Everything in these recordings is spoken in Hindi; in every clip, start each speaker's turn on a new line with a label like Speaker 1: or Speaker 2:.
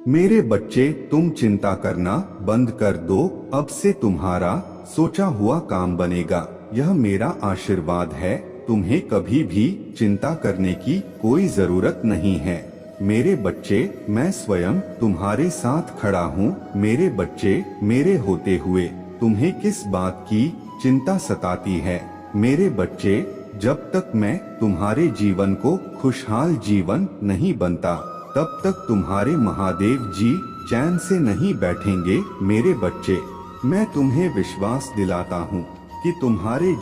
Speaker 1: मेरे बच्चे, तुम चिंता करना बंद कर दो। अब से तुम्हारा सोचा हुआ काम बनेगा। यह मेरा आशीर्वाद है। तुम्हें कभी भी चिंता करने की कोई जरूरत नहीं है। मेरे बच्चे, मैं स्वयं तुम्हारे साथ खड़ा हूँ। मेरे बच्चे, मेरे होते हुए तुम्हें किस बात की चिंता सताती है? मेरे बच्चे, जब तक मैं तुम्हारे जीवन को खुशहाल जीवन नहीं बनता, तब तक तुम्हारे महादेव जी चैन से नहीं बैठेंगे। मेरे बच्चे, मैं तुम्हें विश्वास दिलाता हूँ कि तुम्हारे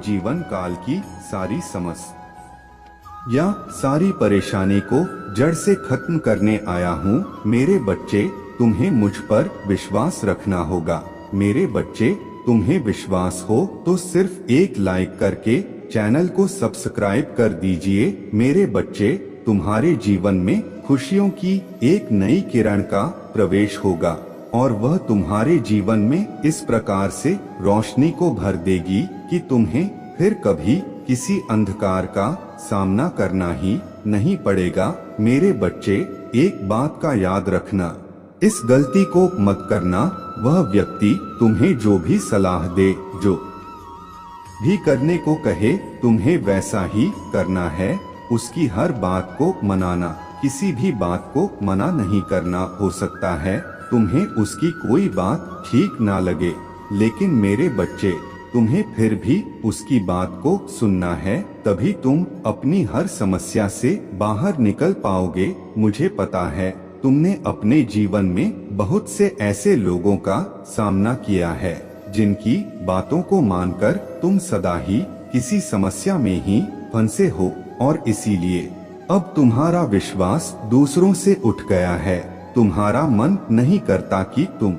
Speaker 1: जीवन काल की सारी समस्या, सारी परेशानी को जड़ से खत्म करने आया हूँ। मेरे बच्चे, तुम्हें मुझ पर विश्वास रखना होगा। मेरे बच्चे, तुम्हें विश्वास हो तो सिर्फ एक लाइक करके चैनल को सब्सक्राइब कर दीजिए। मेरे बच्चे, तुम्हारे जीवन में खुशियों की एक नई किरण का प्रवेश होगा और वह तुम्हारे जीवन में इस प्रकार से रोशनी को भर देगी कि तुम्हें फिर कभी किसी अंधकार का सामना करना ही नहीं पड़ेगा। मेरे बच्चे, एक बात का याद रखना, इस गलती को मत करना। वह व्यक्ति तुम्हें जो भी सलाह दे, जो भी करने को कहे, तुम्हें वैसा ही करना है। उसकी हर बात को मनाना, किसी भी बात को मना नहीं करना। हो सकता है तुम्हें उसकी कोई बात ठीक ना लगे, लेकिन मेरे बच्चे, तुम्हें फिर भी उसकी बात को सुनना है। तभी तुम अपनी हर समस्या से बाहर निकल पाओगे। मुझे पता है तुमने अपने जीवन में बहुत से ऐसे लोगों का सामना किया है जिनकी बातों को मानकर तुम सदा ही किसी समस्या में ही फंसे हो, और इसीलिए अब तुम्हारा विश्वास दूसरों से उठ गया है। तुम्हारा मन नहीं करता कि तुम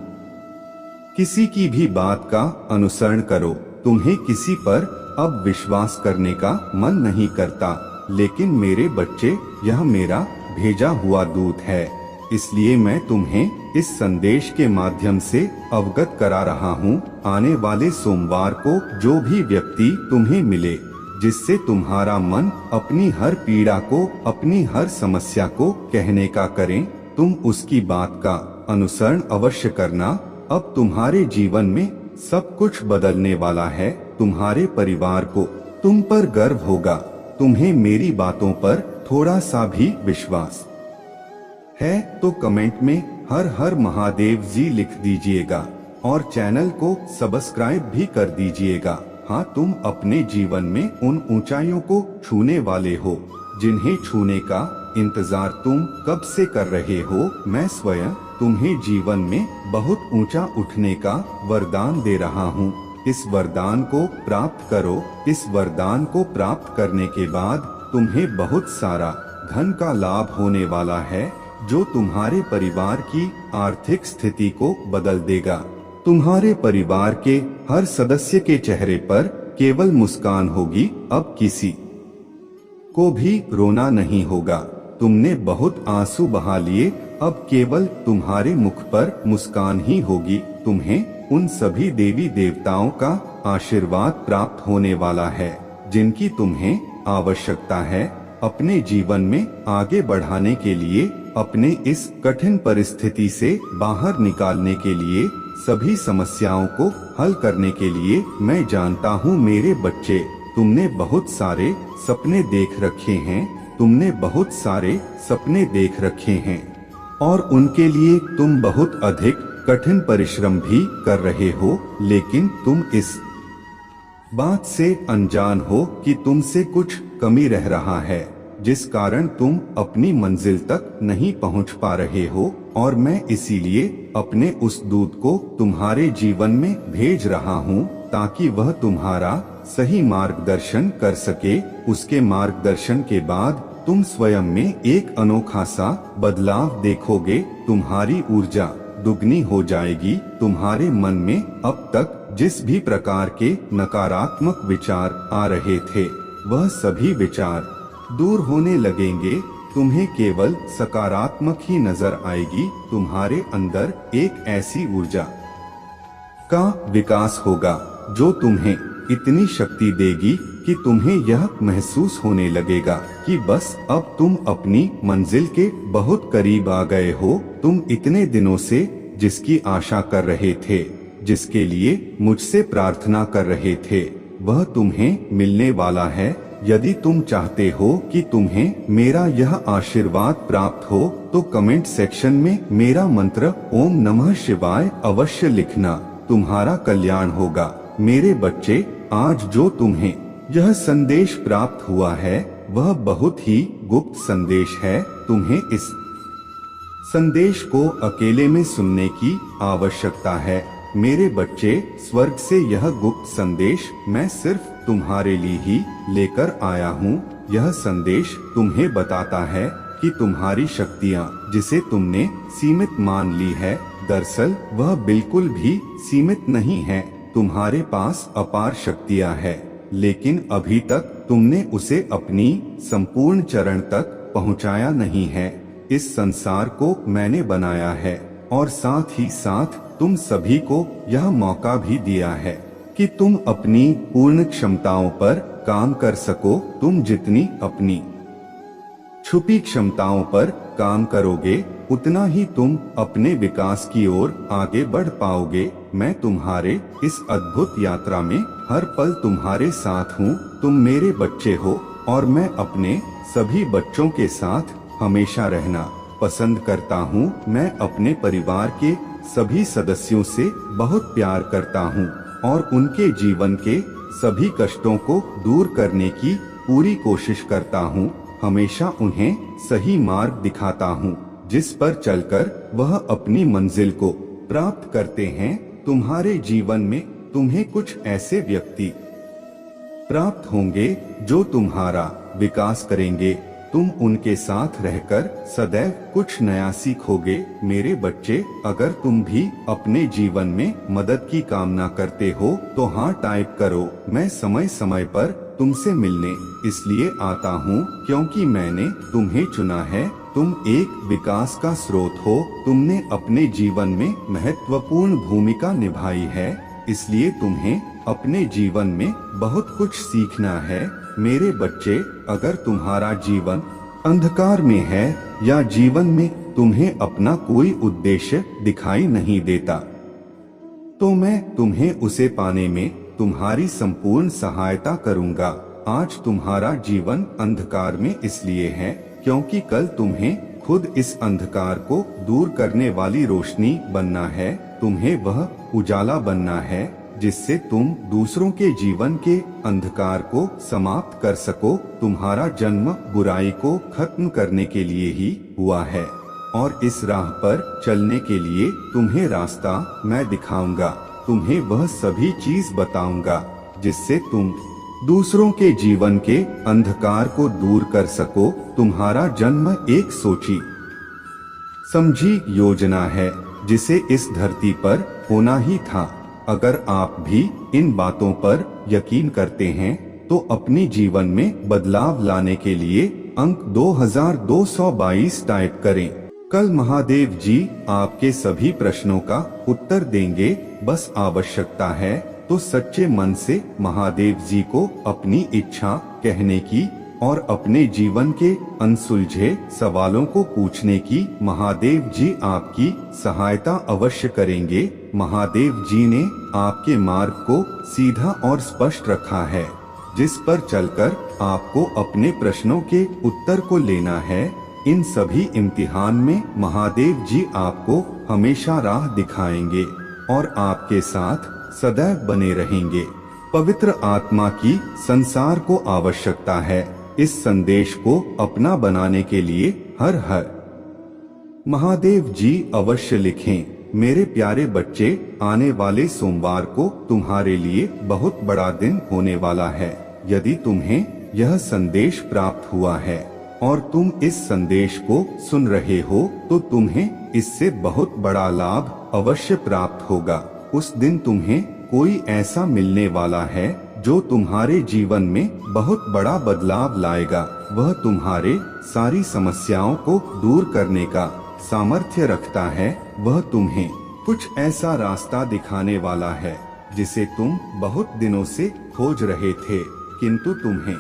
Speaker 1: किसी की भी बात का अनुसरण करो। तुम्हें किसी पर अब विश्वास करने का मन नहीं करता। लेकिन मेरे बच्चे, यह मेरा भेजा हुआ दूत है, इसलिए मैं तुम्हें इस संदेश के माध्यम से अवगत करा रहा हूँ। आने वाले सोमवार को जो भी व्यक्ति तुम्हें मिले, जिससे तुम्हारा मन अपनी हर पीड़ा को, अपनी हर समस्या को कहने का करें, तुम उसकी बात का अनुसरण अवश्य करना। अब तुम्हारे जीवन में सब कुछ बदलने वाला है। तुम्हारे परिवार को तुम पर गर्व होगा। तुम्हें मेरी बातों पर थोड़ा सा भी विश्वास है तो कमेंट में हर हर महादेव जी लिख दीजिएगा और चैनल को सब्सक्राइब भी कर दीजिएगा। हाँ, तुम अपने जीवन में उन ऊंचाइयों को छूने वाले हो जिन्हें छूने का इंतजार तुम कब से कर रहे हो। मैं स्वयं तुम्हें जीवन में बहुत ऊंचा उठने का वरदान दे रहा हूँ। इस वरदान को प्राप्त करो। इस वरदान को प्राप्त करने के बाद तुम्हें बहुत सारा धन का लाभ होने वाला है, जो तुम्हारे परिवार की आर्थिक स्थिति को बदल देगा। तुम्हारे परिवार के हर सदस्य के चेहरे पर केवल मुस्कान होगी। अब किसी को भी रोना नहीं होगा। तुमने बहुत आंसू बहा लिए, अब केवल तुम्हारे मुख पर मुस्कान ही होगी। तुम्हें उन सभी देवी देवताओं का आशीर्वाद प्राप्त होने वाला है जिनकी तुम्हें आवश्यकता है अपने जीवन में आगे बढ़ाने के लिए, अपने इस कठिन परिस्थिति से बाहर निकालने के लिए, सभी समस्याओं को हल करने के लिए। मैं जानता हूँ मेरे बच्चे, तुमने बहुत सारे सपने देख रखे हैं। तुमने बहुत सारे सपने देख रखे हैं और उनके लिए तुम बहुत अधिक कठिन परिश्रम भी कर रहे हो, लेकिन तुम इस बात से अनजान हो कि तुमसे कुछ कमी रह रहा है, जिस कारण तुम अपनी मंजिल तक नहीं पहुंच पा रहे हो। और मैं इसीलिए अपने उस दूत को तुम्हारे जीवन में भेज रहा हूँ ताकि वह तुम्हारा सही मार्गदर्शन कर सके। उसके मार्गदर्शन के बाद तुम स्वयं में एक अनोखा सा बदलाव देखोगे। तुम्हारी ऊर्जा दुगनी हो जाएगी। तुम्हारे मन में अब तक जिस भी प्रकार के नकारात्मक विचार आ रहे थे, वह सभी विचार दूर होने लगेंगे। तुम्हें केवल सकारात्मक ही नजर आएगी। तुम्हारे अंदर एक ऐसी ऊर्जा का विकास होगा जो तुम्हें इतनी शक्ति देगी कि तुम्हें यह महसूस होने लगेगा कि बस अब तुम अपनी मंजिल के बहुत करीब आ गए हो। तुम इतने दिनों से जिसकी आशा कर रहे थे, जिसके लिए मुझसे प्रार्थना कर रहे थे, वह तुम्हें मिलने वाला है। यदि तुम चाहते हो कि तुम्हें मेरा यह आशीर्वाद प्राप्त हो तो कमेंट सेक्शन में मेरा मंत्र ओम नमः शिवाय अवश्य लिखना। तुम्हारा कल्याण होगा। मेरे बच्चे, आज जो तुम्हें यह संदेश प्राप्त हुआ है वह बहुत ही गुप्त संदेश है। तुम्हें इस संदेश को अकेले में सुनने की आवश्यकता है। मेरे बच्चे, स्वर्ग से यह गुप्त संदेश मैं सिर्फ तुम्हारे लिए ही लेकर आया हूँ। यह संदेश तुम्हें बताता है कि तुम्हारी शक्तियाँ जिसे तुमने सीमित मान ली है, दरअसल वह बिल्कुल भी सीमित नहीं है। तुम्हारे पास अपार शक्तियाँ है, लेकिन अभी तक तुमने उसे अपनी संपूर्ण चरण तक पहुँचाया नहीं है। इस संसार को मैंने बनाया है और साथ ही साथ तुम सभी को यह मौका भी दिया है कि तुम अपनी पूर्ण क्षमताओं पर काम कर सको। तुम जितनी अपनी छुपी क्षमताओं पर काम करोगे, उतना ही तुम अपने विकास की ओर आगे बढ़ पाओगे। मैं तुम्हारे इस अद्भुत यात्रा में हर पल तुम्हारे साथ हूँ। तुम मेरे बच्चे हो और मैं अपने सभी बच्चों के साथ हमेशा रहना पसंद करता हूँ। मैं अपने परिवार के सभी सदस्यों से बहुत प्यार करता हूँ और उनके जीवन के सभी कष्टों को दूर करने की पूरी कोशिश करता हूँ। हमेशा उन्हें सही मार्ग दिखाता हूँ जिस पर चलकर वह अपनी मंजिल को प्राप्त करते हैं। तुम्हारे जीवन में तुम्हें कुछ ऐसे व्यक्ति प्राप्त होंगे जो तुम्हारा विकास करेंगे। तुम उनके साथ रहकर सदैव कुछ नया सीखोगे। मेरे बच्चे, अगर तुम भी अपने जीवन में मदद की कामना करते हो तो हाँ टाइप करो। मैं समय समय पर तुमसे मिलने इसलिए आता हूँ क्योंकि मैंने तुम्हें चुना है। तुम एक विकास का स्रोत हो। तुमने अपने जीवन में महत्वपूर्ण भूमिका निभाई है, इसलिए तुम्हें अपने जीवन में बहुत कुछ सीखना है। मेरे बच्चे, अगर तुम्हारा जीवन अंधकार में है या जीवन में तुम्हें अपना कोई उद्देश्य दिखाई नहीं देता, तो मैं तुम्हें उसे पाने में तुम्हारी संपूर्ण सहायता करूंगा। आज तुम्हारा जीवन अंधकार में इसलिए है क्योंकि कल तुम्हें खुद इस अंधकार को दूर करने वाली रोशनी बनना है। तुम्हें वह उजाला बनना है जिससे तुम दूसरों के जीवन के अंधकार को समाप्त कर सको। तुम्हारा जन्म बुराई को खत्म करने के लिए ही हुआ है और इस राह पर चलने के लिए तुम्हें रास्ता मैं दिखाऊंगा। तुम्हें वह सभी चीज बताऊंगा जिससे तुम दूसरों के जीवन के अंधकार को दूर कर सको। तुम्हारा जन्म एक सोची समझी योजना है जिसे इस धरती पर होना ही था। अगर आप भी इन बातों पर यकीन करते हैं तो अपने जीवन में बदलाव लाने के लिए अंक 2222 टाइप करें। कल महादेव जी आपके सभी प्रश्नों का उत्तर देंगे। बस आवश्यकता है तो सच्चे मन से महादेव जी को अपनी इच्छा कहने की और अपने जीवन के अनसुलझे सवालों को पूछने की। महादेव जी आपकी सहायता अवश्य करेंगे। महादेव जी ने आपके मार्ग को सीधा और स्पष्ट रखा है, जिस पर चलकर आपको अपने प्रश्नों के उत्तर को लेना है। इन सभी इम्तिहान में महादेव जी आपको हमेशा राह दिखाएंगे और आपके साथ सदैव बने रहेंगे। पवित्र आत्मा की संसार को आवश्यकता है। इस संदेश को अपना बनाने के लिए हर हर महादेव जी अवश्य लिखें। मेरे प्यारे बच्चे, आने वाले सोमवार को तुम्हारे लिए बहुत बड़ा दिन होने वाला है। यदि तुम्हें यह संदेश प्राप्त हुआ है और तुम इस संदेश को सुन रहे हो तो तुम्हें इससे बहुत बड़ा लाभ अवश्य प्राप्त होगा। उस दिन तुम्हें कोई ऐसा मिलने वाला है जो तुम्हारे जीवन में बहुत बड़ा बदलाव लाएगा। वह तुम्हारे सारी समस्याओं को दूर करने का सामर्थ्य रखता है। वह तुम्हें कुछ ऐसा रास्ता दिखाने वाला है जिसे तुम बहुत दिनों से खोज रहे थे, किंतु तुम्हें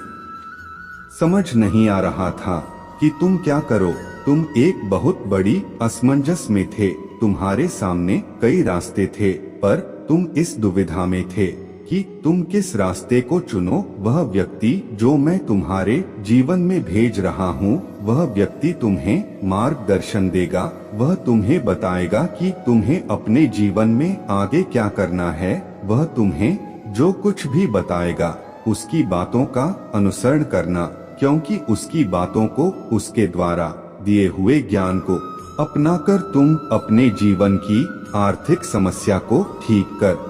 Speaker 1: समझ नहीं आ रहा था कि तुम क्या करो। तुम एक बहुत बड़ी असमंजस में थे। तुम्हारे सामने कई रास्ते थे, पर तुम इस दुविधा में थे कि तुम किस रास्ते को चुनो। वह व्यक्ति जो मैं तुम्हारे जीवन में भेज रहा हूँ, वह व्यक्ति तुम्हें मार्गदर्शन देगा। वह तुम्हें बताएगा कि तुम्हें अपने जीवन में आगे क्या करना है। वह तुम्हें जो कुछ भी बताएगा, उसकी बातों का अनुसरण करना, क्योंकि उसकी बातों को, उसके द्वारा दिए हुए ज्ञान को अपनाकर तुम अपने जीवन की आर्थिक समस्या को ठीक कर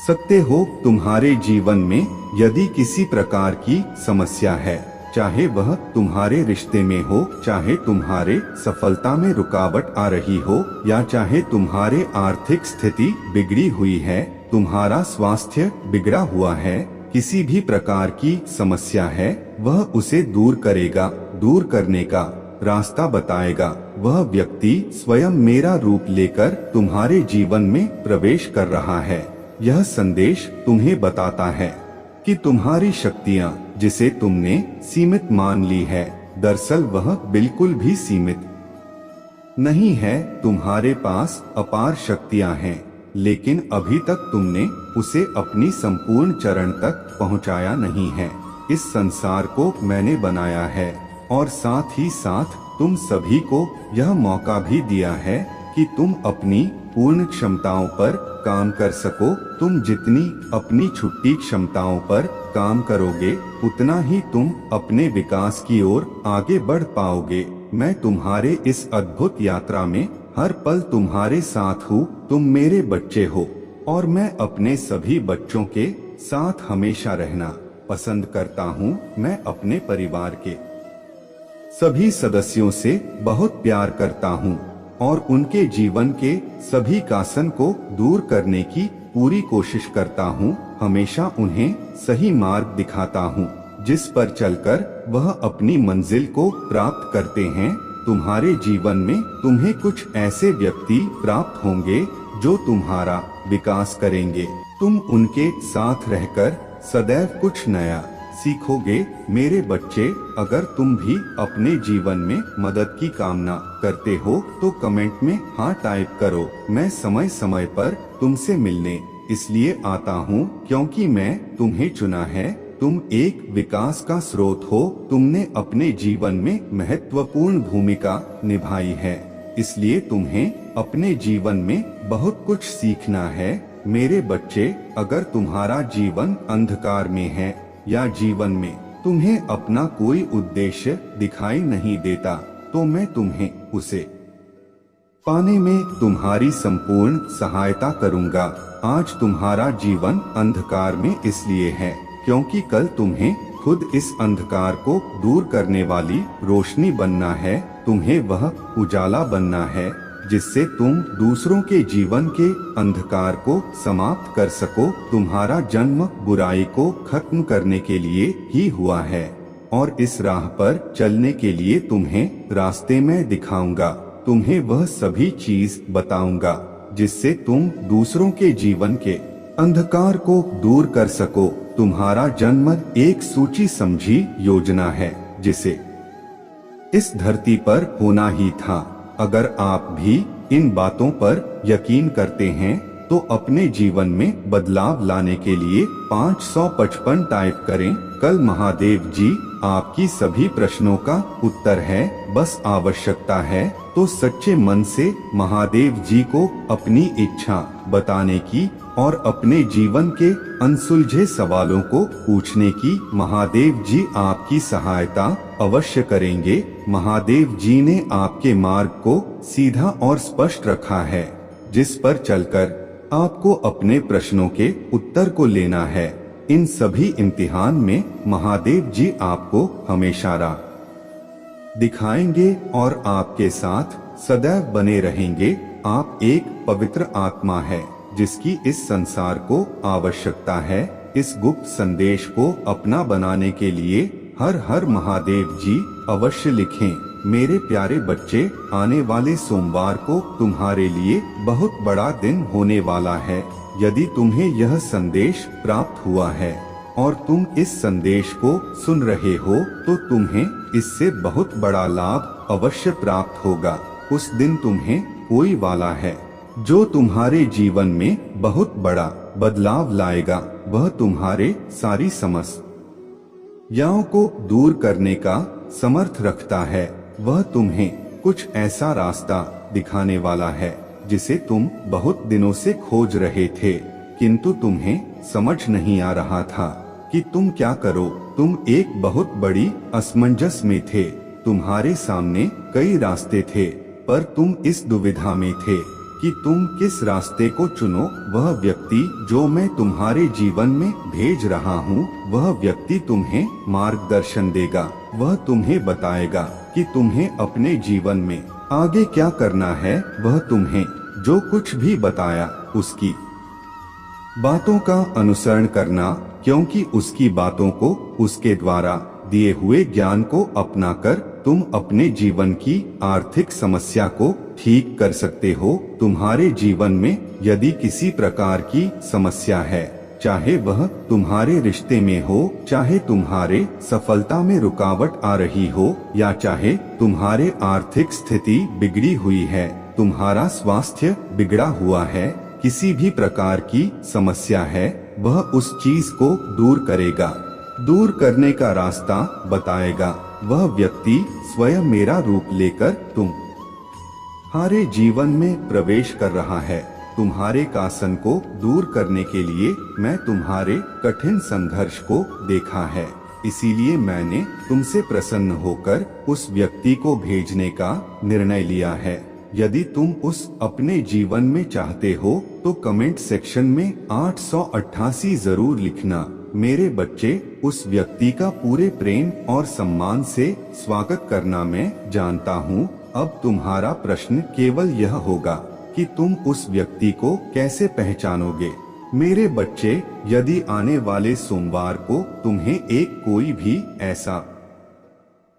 Speaker 1: सकते हो। तुम्हारे जीवन में यदि किसी प्रकार की समस्या है, चाहे वह तुम्हारे रिश्ते में हो, चाहे तुम्हारे सफलता में रुकावट आ रही हो, या चाहे तुम्हारे आर्थिक स्थिति बिगड़ी हुई है, तुम्हारा स्वास्थ्य बिगड़ा हुआ है, किसी भी प्रकार की समस्या है, वह उसे दूर करेगा। दूर करने का रास्ता बताएगा। वह व्यक्ति स्वयं मेरा रूप लेकर तुम्हारे जीवन में प्रवेश कर रहा है। यह संदेश तुम्हें बताता है कि तुम्हारी शक्तियाँ, जिसे तुमने सीमित मान ली है, दरअसल वह बिल्कुल भी सीमित नहीं है। तुम्हारे पास अपार शक्तियाँ हैं, लेकिन अभी तक तुमने उसे अपनी संपूर्ण चरण तक पहुँचाया नहीं है। इस संसार को मैंने बनाया है, और साथ ही साथ तुम सभी को यह मौका भी दिया है कि तुम अपनी पूर्ण क्षमताओं पर काम कर सको। तुम जितनी अपनी छुट्टी क्षमताओं पर काम करोगे, उतना ही तुम अपने विकास की ओर आगे बढ़ पाओगे। मैं तुम्हारे इस अद्भुत यात्रा में हर पल तुम्हारे साथ हूँ। तुम मेरे बच्चे हो, और मैं अपने सभी बच्चों के साथ हमेशा रहना पसंद करता हूँ। मैं अपने परिवार के सभी सदस्यों से बहुत प्यार करता हूँ, और उनके जीवन के सभी कासन को दूर करने की पूरी कोशिश करता हूँ। हमेशा उन्हें सही मार्ग दिखाता हूँ, जिस पर चलकर वह अपनी मंजिल को प्राप्त करते हैं। तुम्हारे जीवन में तुम्हें कुछ ऐसे व्यक्ति प्राप्त होंगे जो तुम्हारा विकास करेंगे। तुम उनके साथ रहकर सदैव कुछ नया सीखोगे। मेरे बच्चे, अगर तुम भी अपने जीवन में मदद की कामना करते हो तो कमेंट में हाँ टाइप करो। मैं समय समय पर तुमसे मिलने इसलिए आता हूँ क्योंकि मैं तुम्हें चुना है। तुम एक विकास का स्रोत हो। तुमने अपने जीवन में महत्वपूर्ण भूमिका निभाई है, इसलिए तुम्हें अपने जीवन में बहुत कुछ सीखना है। मेरे बच्चे, अगर तुम्हारा जीवन अंधकार में है या जीवन में तुम्हें अपना कोई उद्देश्य दिखाई नहीं देता, तो मैं तुम्हें उसे पाने में तुम्हारी संपूर्ण सहायता करूंगा। आज तुम्हारा जीवन अंधकार में इसलिए है क्योंकि कल तुम्हें खुद इस अंधकार को दूर करने वाली रोशनी बनना है। तुम्हें वह उजाला बनना है जिससे तुम दूसरों के जीवन के अंधकार को समाप्त कर सको। तुम्हारा जन्म बुराई को खत्म करने के लिए ही हुआ है, और इस राह पर चलने के लिए तुम्हें रास्ते में दिखाऊंगा। तुम्हें वह सभी चीज बताऊंगा जिससे तुम दूसरों के जीवन के अंधकार को दूर कर सको। तुम्हारा जन्म एक सोची समझी योजना है जिसे इस धरती पर होना ही था। अगर आप भी इन बातों पर यकीन करते हैं तो अपने जीवन में बदलाव लाने के लिए 555 टाइप करें। कल महादेव जी आपकी सभी प्रश्नों का उत्तर है। बस आवश्यकता है तो सच्चे मन से महादेव जी को अपनी इच्छा बताने की और अपने जीवन के अनसुलझे सवालों को पूछने की। महादेव जी आपकी सहायता अवश्य करेंगे। महादेव जी ने आपके मार्ग को सीधा और स्पष्ट रखा है, जिस पर चलकर आपको अपने प्रश्नों के उत्तर को लेना है। इन सभी इम्तिहान में महादेव जी आपको हमेशा राह दिखाएंगे और आपके साथ सदैव बने रहेंगे। आप एक पवित्र आत्मा है जिसकी इस संसार को आवश्यकता है। इस गुप्त संदेश को अपना बनाने के लिए हर हर महादेव जी अवश्य लिखें। मेरे प्यारे बच्चे, आने वाले सोमवार को तुम्हारे लिए बहुत बड़ा दिन होने वाला है। यदि तुम्हें यह संदेश प्राप्त हुआ है और तुम इस संदेश को सुन रहे हो तो तुम्हें इससे बहुत बड़ा लाभ अवश्य प्राप्त होगा। उस दिन तुम्हें कोई वाला है जो तुम्हारे जीवन में बहुत बड़ा बदलाव लाएगा। वह तुम्हारे सारी समस्याओं को दूर करने का समर्थ रखता है। वह तुम्हें कुछ ऐसा रास्ता दिखाने वाला है जिसे तुम बहुत दिनों से खोज रहे थे, किंतु तुम्हें समझ नहीं आ रहा था कि तुम क्या करो। तुम एक बहुत बड़ी असमंजस में थे। तुम्हारे सामने कई रास्ते थे, पर तुम इस दुविधा में थे कि तुम किस रास्ते को चुनो। वह व्यक्ति जो मैं तुम्हारे जीवन में भेज रहा हूँ, वह व्यक्ति तुम्हें मार्गदर्शन देगा। वह तुम्हें बताएगा कि तुम्हें अपने जीवन में आगे क्या करना है। वह तुम्हें जो कुछ भी बताया उसकी बातों का अनुसरण करना, क्योंकि उसकी बातों को, उसके द्वारा दिए हुए ज्ञान को अपनाकर तुम अपने जीवन की आर्थिक समस्या को ठीक कर सकते हो। तुम्हारे जीवन में यदि किसी प्रकार की समस्या है, चाहे वह तुम्हारे रिश्ते में हो, चाहे तुम्हारे सफलता में रुकावट आ रही हो, या चाहे तुम्हारे आर्थिक स्थिति बिगड़ी हुई है, तुम्हारा स्वास्थ्य बिगड़ा हुआ है, किसी भी प्रकार की समस्या है, वह उस चीज को दूर करेगा, दूर करने का रास्ता बताएगा। वह व्यक्ति स्वयं मेरा रूप लेकर तुम्हारे जीवन में प्रवेश कर रहा है। तुम्हारे कासन को दूर करने के लिए मैं तुम्हारे कठिन संघर्ष को देखा है, इसीलिए मैंने तुमसे प्रसन्न होकर उस व्यक्ति को भेजने का निर्णय लिया है। यदि तुम उस अपने जीवन में चाहते हो तो कमेंट सेक्शन में 888 जरूर लिखना। मेरे बच्चे, उस व्यक्ति का पूरे प्रेम और सम्मान से स्वागत करना मैं जानता हूँ। अब तुम्हारा प्रश्न केवल यह होगा कि तुम उस व्यक्ति को कैसे पहचानोगे। मेरे बच्चे, यदि आने वाले सोमवार को तुम्हें एक कोई भी ऐसा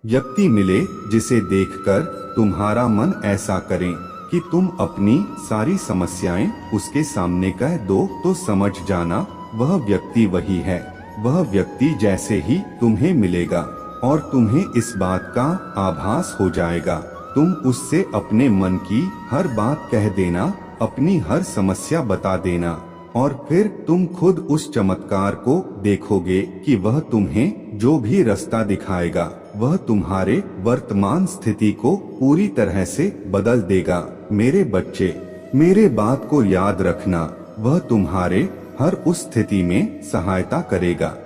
Speaker 1: व्यक्ति मिले जिसे देखकर तुम्हारा मन ऐसा करे कि तुम अपनी सारी समस्याएं उसके सामने कह दो, तो समझ जाना वह व्यक्ति वही है। वह व्यक्ति जैसे ही तुम्हें मिलेगा और तुम्हें इस बात का आभास हो जाएगा, तुम उससे अपने मन की हर बात कह देना, अपनी हर समस्या बता देना, और फिर तुम खुद उस चमत्कार को देखोगे कि वह तुम्हें जो भी रास्ता दिखाएगा वह तुम्हारे वर्तमान स्थिति को पूरी तरह से बदल देगा। मेरे बच्चे, मेरे बात को याद रखना, वह तुम्हारे हर उस स्थिति में सहायता करेगा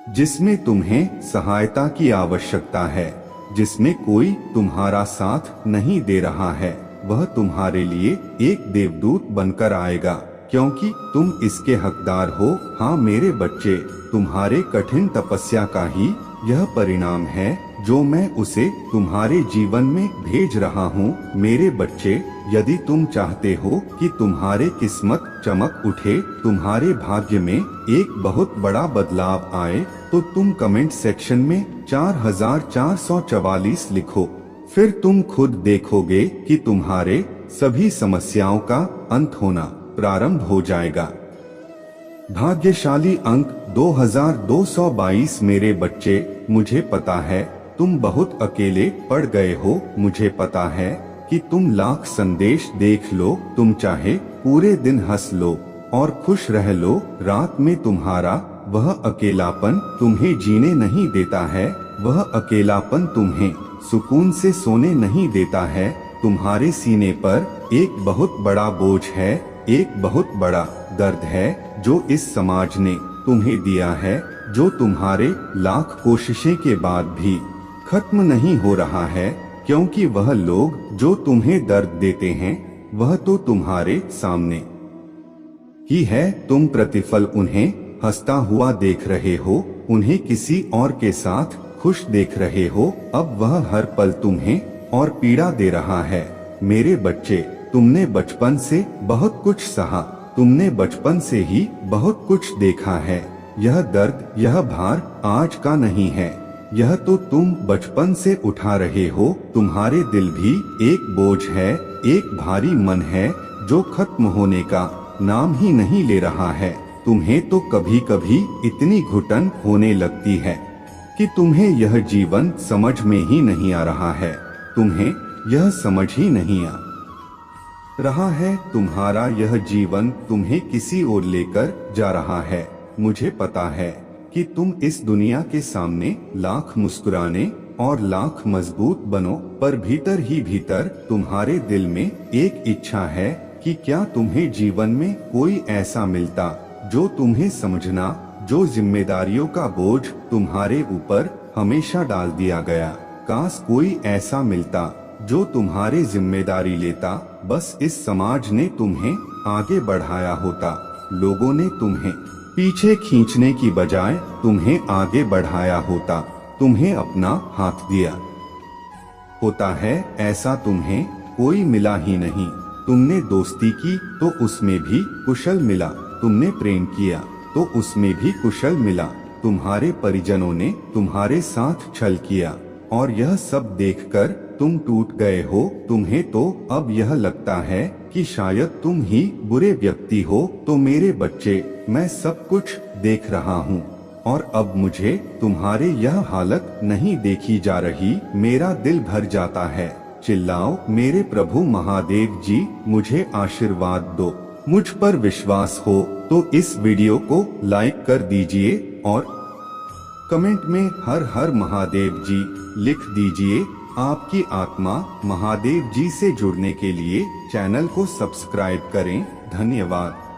Speaker 1: जिसमें तुम्हें सहायता की आवश्यकता है, जिसमें कोई तुम्हारा साथ नहीं दे रहा है। वह तुम्हारे लिए एक देवदूत बनकर आएगा, क्योंकि तुम इसके हकदार हो। हाँ मेरे बच्चे, तुम्हारे कठिन तपस्या का ही यह परिणाम है जो मैं उसे तुम्हारे जीवन में भेज रहा हूँ। मेरे बच्चे, यदि तुम चाहते हो कि तुम्हारे किस्मत चमक उठे, तुम्हारे भाग्य में एक बहुत बड़ा बदलाव आए, तो तुम कमेंट सेक्शन में 4444 लिखो। फिर तुम खुद देखोगे कि तुम्हारे सभी समस्याओं का अंत होना प्रारंभ हो जाएगा। भाग्यशाली अंक 2222। मेरे बच्चे, मुझे पता है तुम बहुत अकेले पड़ गए हो। मुझे पता है कि तुम लाख संदेश देख लो, तुम चाहे पूरे दिन हंस लो और खुश रह लो, रात में तुम्हारा वह अकेलापन तुम्हें जीने नहीं देता है। वह अकेलापन तुम्हें सुकून से सोने नहीं देता है। तुम्हारे सीने पर एक बहुत बड़ा बोझ है, एक बहुत बड़ा दर्द है जो इस समाज ने तुम्हें दिया है, जो तुम्हारे लाख कोशिशें के बाद भी खत्म नहीं हो रहा है, क्योंकि वह लोग जो तुम्हें दर्द देते हैं वह तो तुम्हारे सामने ही है। तुम प्रतिफल उन्हें हंसता हुआ देख रहे हो, उन्हें किसी और के साथ खुश देख रहे हो। अब वह हर पल तुम्हें और पीड़ा दे रहा है। मेरे बच्चे, तुमने बचपन से बहुत कुछ सहा, तुमने बचपन से ही बहुत कुछ देखा है। यह दर्द, यह भार आज का नहीं है, यह तो तुम बचपन से उठा रहे हो। तुम्हारे दिल भी एक बोझ है, एक भारी मन है जो खत्म होने का नाम ही नहीं ले रहा है। तुम्हें तो कभी कभी इतनी घुटन होने लगती है कि तुम्हें यह जीवन समझ में ही नहीं आ रहा है। तुम्हें यह समझ ही नहीं आ रहा है तुम्हारा यह जीवन तुम्हें किसी ओर लेकर जा रहा है। मुझे पता है कि तुम इस दुनिया के सामने लाख मुस्कुराने और लाख मजबूत बनो, पर भीतर ही भीतर तुम्हारे दिल में एक इच्छा है कि क्या तुम्हें जीवन में कोई ऐसा मिलता जो तुम्हें समझना, जो जिम्मेदारियों का बोझ तुम्हारे ऊपर हमेशा डाल दिया गया। काश कोई ऐसा मिलता जो तुम्हारी जिम्मेदारी लेता। बस इस समाज ने तुम्हें आगे बढ़ाया होता, लोगों ने तुम्हें पीछे खींचने की बजाय तुम्हें आगे बढ़ाया होता, तुम्हें अपना हाथ दिया होता है। ऐसा तुम्हें कोई मिला ही नहीं। तुमने दोस्ती की तो उसमें भी कुशल मिला, तुमने प्रेम किया तो उसमें भी कुशल मिला। तुम्हारे परिजनों ने तुम्हारे साथ छल किया और यह सब देखकर तुम टूट गए हो। तुम्हें तो अब यह लगता है कि शायद तुम ही बुरे व्यक्ति हो। तो मेरे बच्चे, मैं सब कुछ देख रहा हूँ और अब मुझे तुम्हारे यह हालत नहीं देखी जा रही। मेरा दिल भर जाता है। चिल्लाओ मेरे प्रभु महादेव जी, मुझे आशीर्वाद दो। मुझ पर विश्वास हो तो इस वीडियो को लाइक कर दीजिए और कमेंट में हर हर महादेव जी लिख दीजिए। आपकी आत्मा महादेव जी से जुड़ने के लिए चैनल को सब्सक्राइब करें। धन्यवाद।